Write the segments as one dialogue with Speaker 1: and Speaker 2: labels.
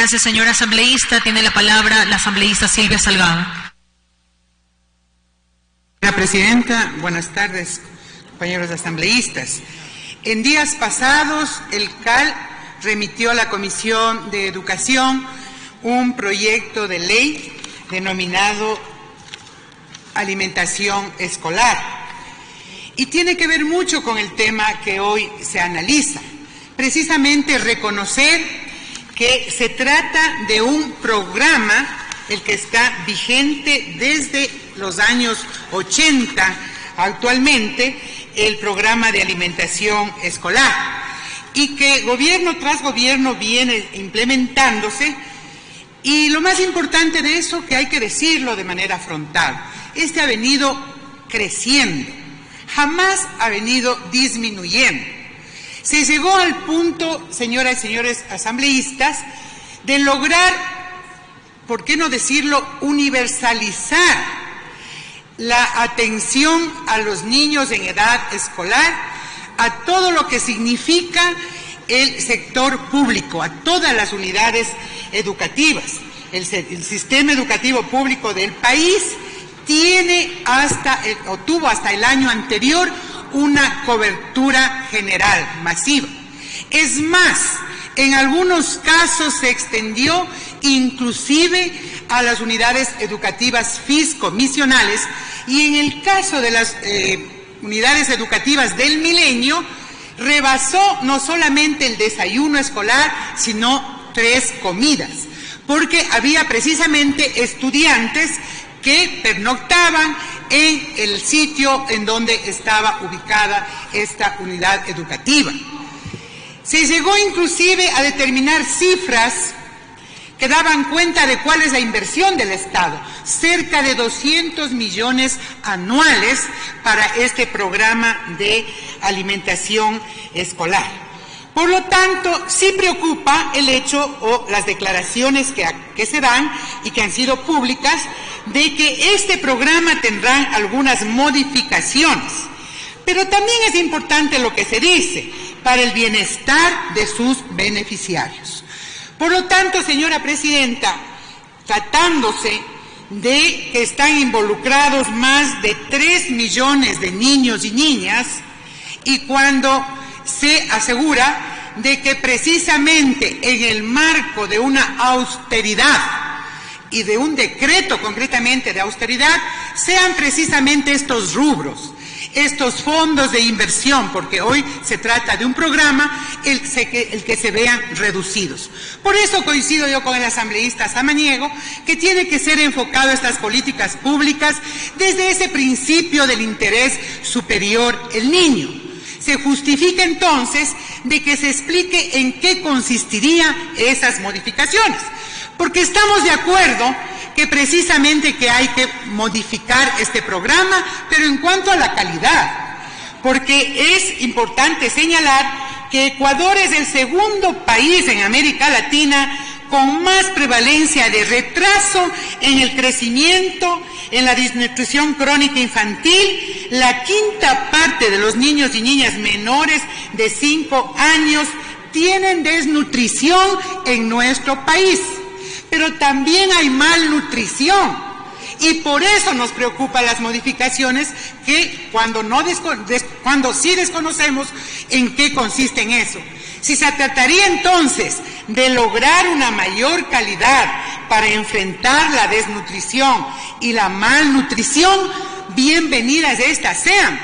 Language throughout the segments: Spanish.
Speaker 1: Gracias, señora asambleísta. Tiene la palabra la asambleísta Silvia Salgado.
Speaker 2: Señora presidenta, buenas tardes, compañeros asambleístas. En días pasados, el CAL remitió a la Comisión de Educación un proyecto de ley denominado alimentación escolar. Y tiene que ver mucho con el tema que hoy se analiza. Precisamente reconocer que se trata de un programa, el que está vigente desde los años 80, actualmente, el programa de alimentación escolar, y que gobierno tras gobierno viene implementándose, y lo más importante de eso, que hay que decirlo de manera frontal, ha venido creciendo, jamás ha venido disminuyendo. Se llegó al punto, señoras y señores asambleístas, de lograr, ¿por qué no decirlo?, universalizar la atención a los niños en edad escolar, a todo lo que significa el sector público, a todas las unidades educativas. El sistema educativo público del país tuvo hasta el año anterior una cobertura general masiva. Es más, en algunos casos se extendió inclusive a las unidades educativas fiscomisionales, y en el caso de las unidades educativas del milenio, rebasó no solamente el desayuno escolar, sino 3 comidas, porque había precisamente estudiantes que pernoctaban en el sitio en donde estaba ubicada esta unidad educativa. Se llegó inclusive a determinar cifras que daban cuenta de cuál es la inversión del Estado, cerca de 200 millones anuales para este programa de alimentación escolar. Por lo tanto, sí preocupa el hecho o las declaraciones que se dan y que han sido públicas de que este programa tendrá algunas modificaciones. Pero también es importante lo que se dice, para el bienestar de sus beneficiarios. Por lo tanto, señora presidenta, tratándose de que están involucrados más de 3 millones de niños y niñas, y cuando se asegura de que precisamente en el marco de una austeridad y de un decreto concretamente de austeridad, sean precisamente estos rubros, estos fondos de inversión, porque hoy se trata de un programa el que se vean reducidos. Por eso coincido yo con el asambleísta Samaniego, que tiene que ser enfocado estas políticas públicas desde ese principio del interés superior el niño. Se justifica entonces de que se explique en qué consistirían esas modificaciones, porque estamos de acuerdo que precisamente que hay que modificar este programa, pero en cuanto a la calidad, porque es importante señalar que Ecuador es el segundo país en América Latina con más prevalencia de retraso en el crecimiento, en la desnutrición crónica infantil. La quinta parte de los niños y niñas menores de 5 años tienen desnutrición en nuestro país. Pero también hay malnutrición, y por eso nos preocupan las modificaciones que cuando sí desconocemos en qué consiste en eso. Si se trataría entonces de lograr una mayor calidad para enfrentar la desnutrición y la malnutrición, bienvenidas estas sean,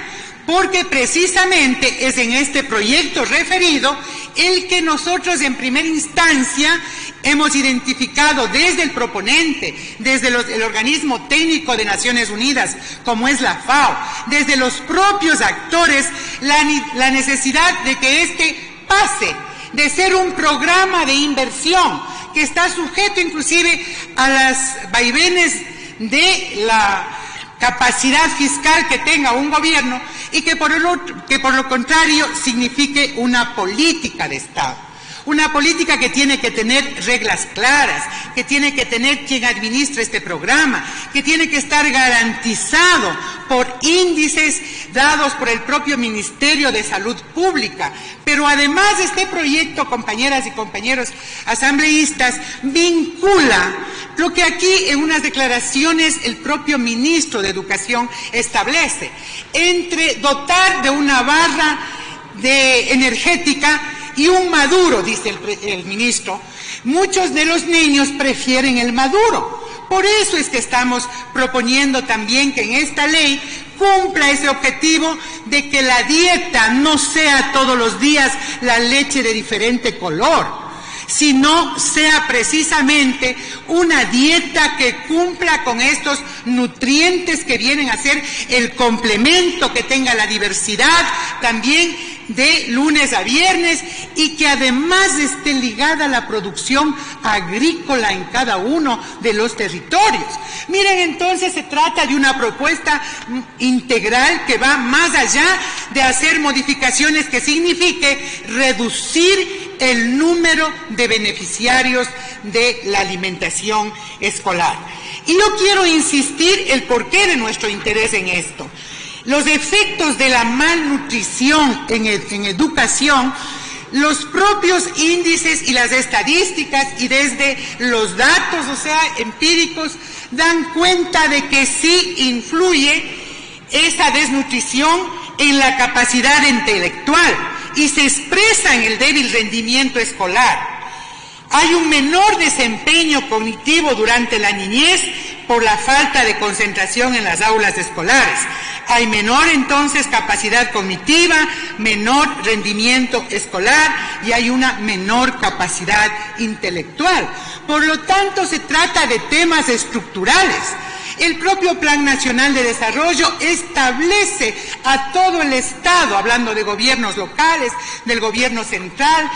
Speaker 2: porque precisamente es en este proyecto referido el que nosotros en primera instancia hemos identificado desde el proponente, desde el organismo técnico de Naciones Unidas, como es la FAO, desde los propios actores, la necesidad de que este pase de ser un programa de inversión que está sujeto inclusive a las vaivenes de la capacidad fiscal que tenga un gobierno, y que por lo contrario signifique una política de Estado. Una política que tiene que tener reglas claras, que tiene que tener quien administre este programa, que tiene que estar garantizado por índices dados por el propio Ministerio de Salud Pública. Pero además este proyecto, compañeras y compañeros asambleístas, vincula lo que aquí en unas declaraciones el propio ministro de Educación establece, entre dotar de una barra energética y un maduro, dice el ministro. Muchos de los niños prefieren el maduro. Por eso es que estamos proponiendo también que en esta ley cumpla ese objetivo de que la dieta no sea todos los días la leche de diferente color, sino sea precisamente una dieta que cumpla con estos nutrientes que vienen a ser el complemento, que tenga la diversidad también de lunes a viernes y que además esté ligada a la producción agrícola en cada uno de los territorios. Miren, entonces se trata de una propuesta integral que va más allá de hacer modificaciones que signifique reducir el número de beneficiarios de la alimentación escolar. Y yo quiero insistir el porqué de nuestro interés en esto. Los efectos de la malnutrición en educación, los propios índices y las estadísticas y desde los datos, empíricos, dan cuenta de que sí influye esa desnutrición en la capacidad intelectual y se expresa en el débil rendimiento escolar. Hay un menor desempeño cognitivo durante la niñez por la falta de concentración en las aulas escolares. Hay menor entonces capacidad cognitiva, menor rendimiento escolar y hay una menor capacidad intelectual. Por lo tanto, se trata de temas estructurales. El propio Plan Nacional de Desarrollo establece a todo el Estado, hablando de gobiernos locales, del gobierno central,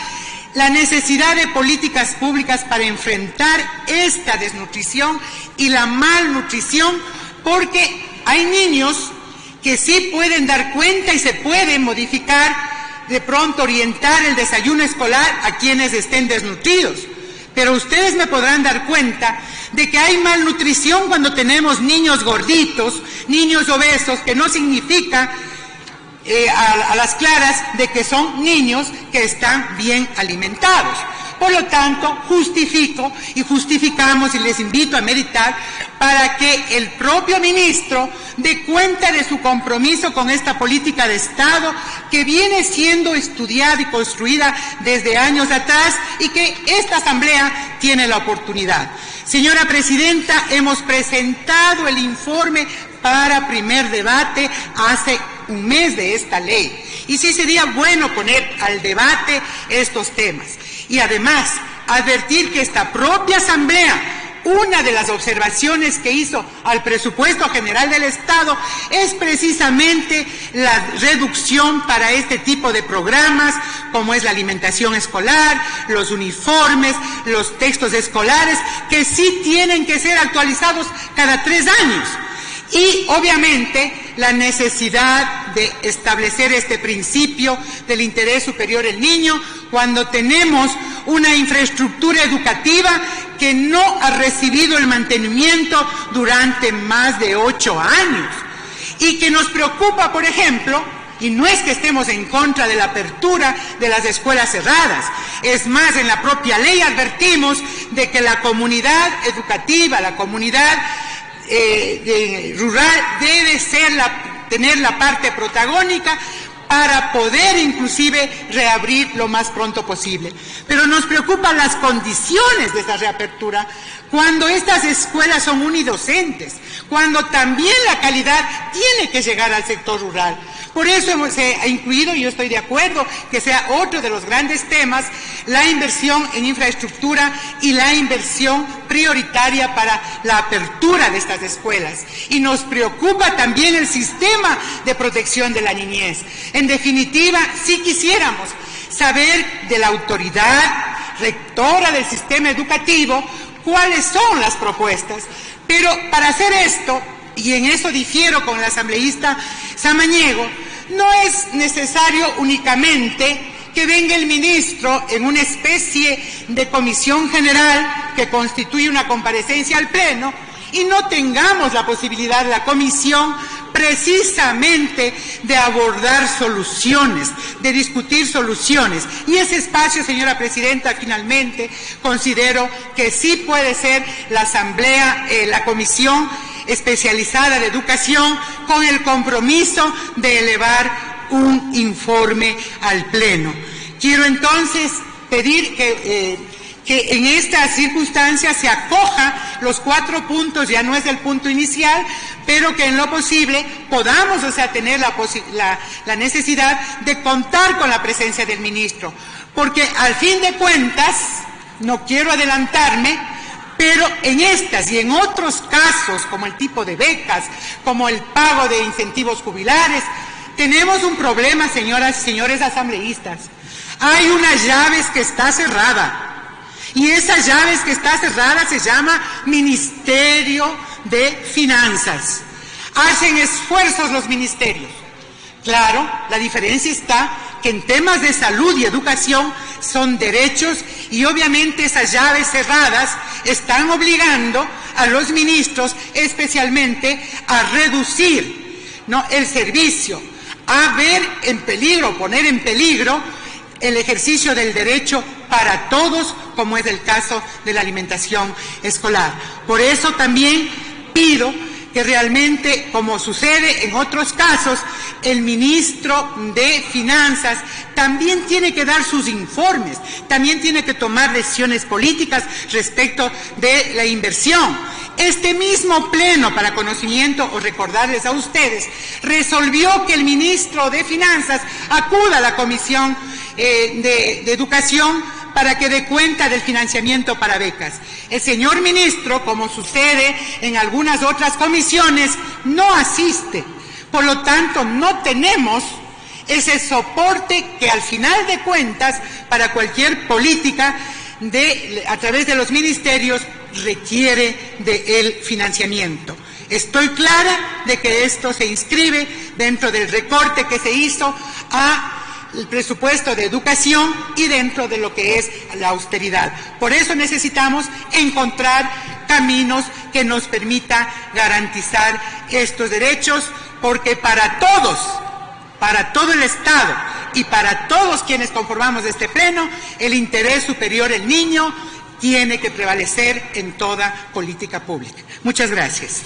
Speaker 2: la necesidad de políticas públicas para enfrentar esta desnutrición y la malnutrición, porque hay niños que sí pueden dar cuenta y se pueden modificar, de pronto orientar el desayuno escolar a quienes estén desnutridos. Pero ustedes me podrán dar cuenta de que hay malnutrición cuando tenemos niños gorditos, niños obesos, que no significa a las claras de que son niños que están bien alimentados. Por lo tanto, justifico y justificamos y les invito a meditar para que el propio ministro dé cuenta de su compromiso con esta política de Estado que viene siendo estudiada y construida desde años atrás y que esta Asamblea tiene la oportunidad. Señora Presidenta, hemos presentado el informe para primer debate hace un mes de esta ley. Y sí sería bueno poner al debate estos temas. Y además, advertir que esta propia Asamblea, una de las observaciones que hizo al presupuesto general del Estado es precisamente la reducción para este tipo de programas, como es la alimentación escolar, los uniformes, los textos escolares, que sí tienen que ser actualizados cada 3 años. Y obviamente la necesidad de establecer este principio del interés superior del niño cuando tenemos una infraestructura educativa que no ha recibido el mantenimiento durante más de 8 años y que nos preocupa, por ejemplo, y no es que estemos en contra de la apertura de las escuelas cerradas, es más, en la propia ley advertimos de que la comunidad educativa, la comunidad rural debe tener la parte protagónica para poder inclusive reabrir lo más pronto posible. Pero nos preocupan las condiciones de esa reapertura cuando estas escuelas son unidocentes, cuando también la calidad tiene que llegar al sector rural. Por eso hemos incluido, y yo estoy de acuerdo, que sea otro de los grandes temas, la inversión en infraestructura y la inversión prioritaria para la apertura de estas escuelas. Y nos preocupa también el sistema de protección de la niñez. En definitiva, si quisiéramos saber de la autoridad rectora del sistema educativo cuáles son las propuestas, pero para hacer esto, y en eso difiero con el asambleísta Samaniego, no es necesario únicamente que venga el ministro en una especie de comisión general que constituye una comparecencia al Pleno y no tengamos la posibilidad de la comisión precisamente de abordar soluciones, de discutir soluciones. Y ese espacio, señora Presidenta, finalmente considero que sí puede ser la Asamblea, la Comisión Especializada de Educación, con el compromiso de elevar un informe al Pleno. Quiero entonces pedir que en estas circunstancias se acoja los 4 puntos, ya no es el punto inicial, pero que en lo posible podamos, tener la necesidad de contar con la presencia del ministro, porque al fin de cuentas, no quiero adelantarme, pero en estas y en otros casos, como el tipo de becas, como el pago de incentivos jubilares, tenemos un problema, señoras y señores asambleístas. Hay unas llaves que está cerrada. Y esas llaves que está cerrada se llama Ministerio de Finanzas. Hacen esfuerzos los ministerios. Claro, la diferencia está que en temas de salud y educación son derechos y obviamente esas llaves cerradas están obligando a los ministros especialmente a reducir, ¿no?, el servicio, a ver en peligro, poner en peligro el ejercicio del derecho para todos, como es el caso de la alimentación escolar. Por eso también pido que realmente, como sucede en otros casos, el ministro de Finanzas también tiene que dar sus informes, también tiene que tomar decisiones políticas respecto de la inversión. Este mismo Pleno, para conocimiento o recordarles a ustedes, resolvió que el ministro de Finanzas acuda a la Comisión de Educación para que dé cuenta del financiamiento para becas. El señor ministro, como sucede en algunas otras comisiones, no asiste. Por lo tanto, no tenemos ese soporte que al final de cuentas, para cualquier política a través de los ministerios, requiere del financiamiento. Estoy clara de que esto se inscribe dentro del recorte que se hizo al presupuesto de educación y dentro de lo que es la austeridad. Por eso necesitamos encontrar caminos que nos permita garantizar estos derechos, porque para todos, para todo el Estado y para todos quienes conformamos este Pleno, el interés superior del niño tiene que prevalecer en toda política pública. Muchas gracias.